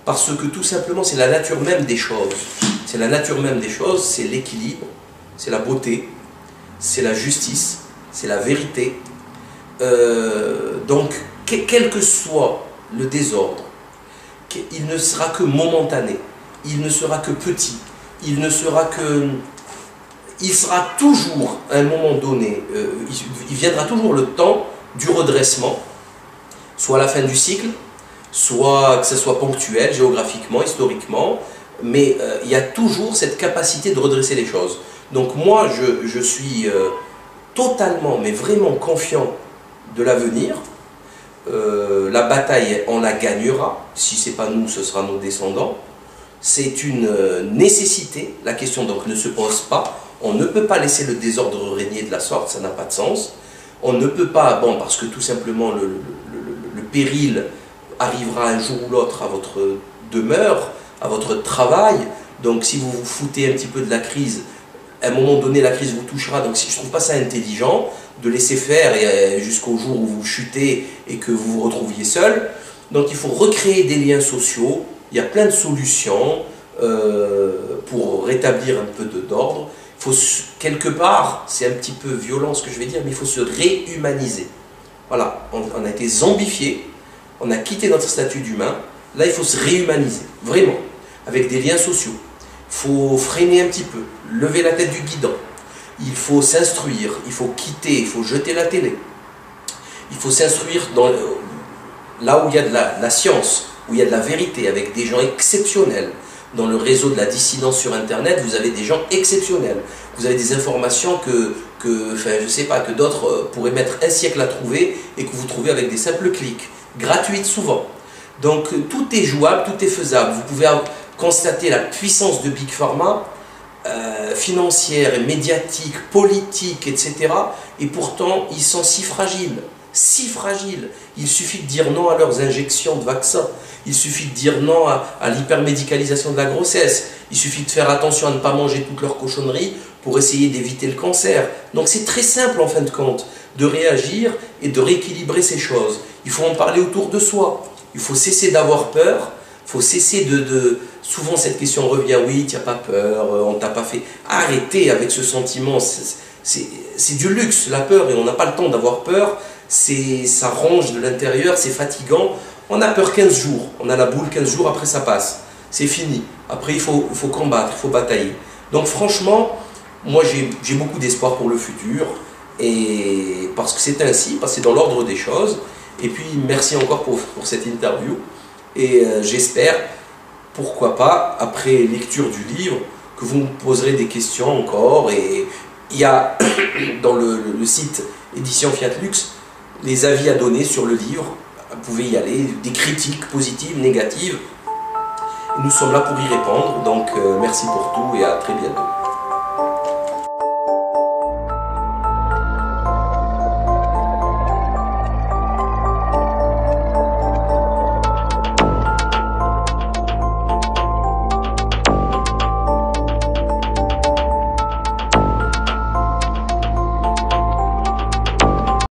parce que tout simplement c'est la nature même des choses. C'est la nature même des choses, c'est l'équilibre, c'est la beauté, c'est la justice, c'est la vérité. Donc, quel que soit le désordre, il ne sera que momentané, il ne sera que petit, il sera toujours, à un moment donné, il viendra toujours le temps du redressement, soit à la fin du cycle, soit que ce soit ponctuel, géographiquement, historiquement, mais il y a toujours cette capacité de redresser les choses. Donc moi, je suis totalement, mais vraiment confiant de l'avenir. La bataille, on la gagnera. Si ce n'est pas nous, ce sera nos descendants. C'est une nécessité. La question donc ne se pose pas. On ne peut pas laisser le désordre régner de la sorte, ça n'a pas de sens. On ne peut pas, bon, parce que tout simplement le péril arrivera un jour ou l'autre à votre demeure, à votre travail. Donc si vous vous foutez un petit peu de la crise, à un moment donné la crise vous touchera. Donc je ne trouve pas ça intelligent de laisser faire jusqu'au jour où vous chutez et que vous vous retrouviez seul. Donc il faut recréer des liens sociaux. Il y a plein de solutions pour rétablir un peu d'ordre. Il faut, quelque part, c'est un petit peu violent ce que je vais dire, mais il faut se réhumaniser. Voilà, on a été zombifié, on a quitté notre statut d'humain. Là, il faut se réhumaniser, vraiment, avec des liens sociaux. Il faut freiner un petit peu, lever la tête du guidon. Il faut s'instruire, il faut quitter, il faut jeter la télé. Il faut s'instruire là où il y a de la science, où il y a de la vérité, avec des gens exceptionnels. Dans le réseau de la dissidence sur Internet, vous avez des gens exceptionnels. Vous avez des informations je sais pas, que d'autres pourraient mettre un siècle à trouver et que vous trouvez avec des simples clics, gratuites souvent. Donc tout est jouable, tout est faisable. Vous pouvez constater la puissance de Big Pharma, financière, médiatique, politique, etc. Et pourtant, ils sont si fragiles. Si fragiles. Il suffit de dire non à leurs injections de vaccins. Il suffit de dire non à l'hypermédicalisation de la grossesse. Il suffit de faire attention à ne pas manger toutes leurs cochonneries pour essayer d'éviter le cancer. Donc c'est très simple en fin de compte de réagir et de rééquilibrer ces choses. Il faut en parler autour de soi. Il faut cesser d'avoir peur. Il faut cesser Souvent cette question revient, oui, tu n'as pas peur, on t'a pas fait... Arrêtez avec ce sentiment. C'est du luxe, la peur, et on n'a pas le temps d'avoir peur. Ça ronge de l'intérieur, c'est fatigant. On a peur 15 jours, on a la boule 15 jours, après ça passe. C'est fini. Après il faut combattre, il faut batailler. Donc franchement, moi j'ai beaucoup d'espoir pour le futur, et parce que c'est ainsi, parce que c'est dans l'ordre des choses. Et puis merci encore pour cette interview, et j'espère, pourquoi pas, après lecture du livre, que vous me poserez des questions encore. Et il y a dans le site Édition Fiat Lux les avis à donner sur le livre. Vous pouvez y aller, des critiques positives, négatives. Nous sommes là pour y répondre. Donc merci pour tout et à très bientôt.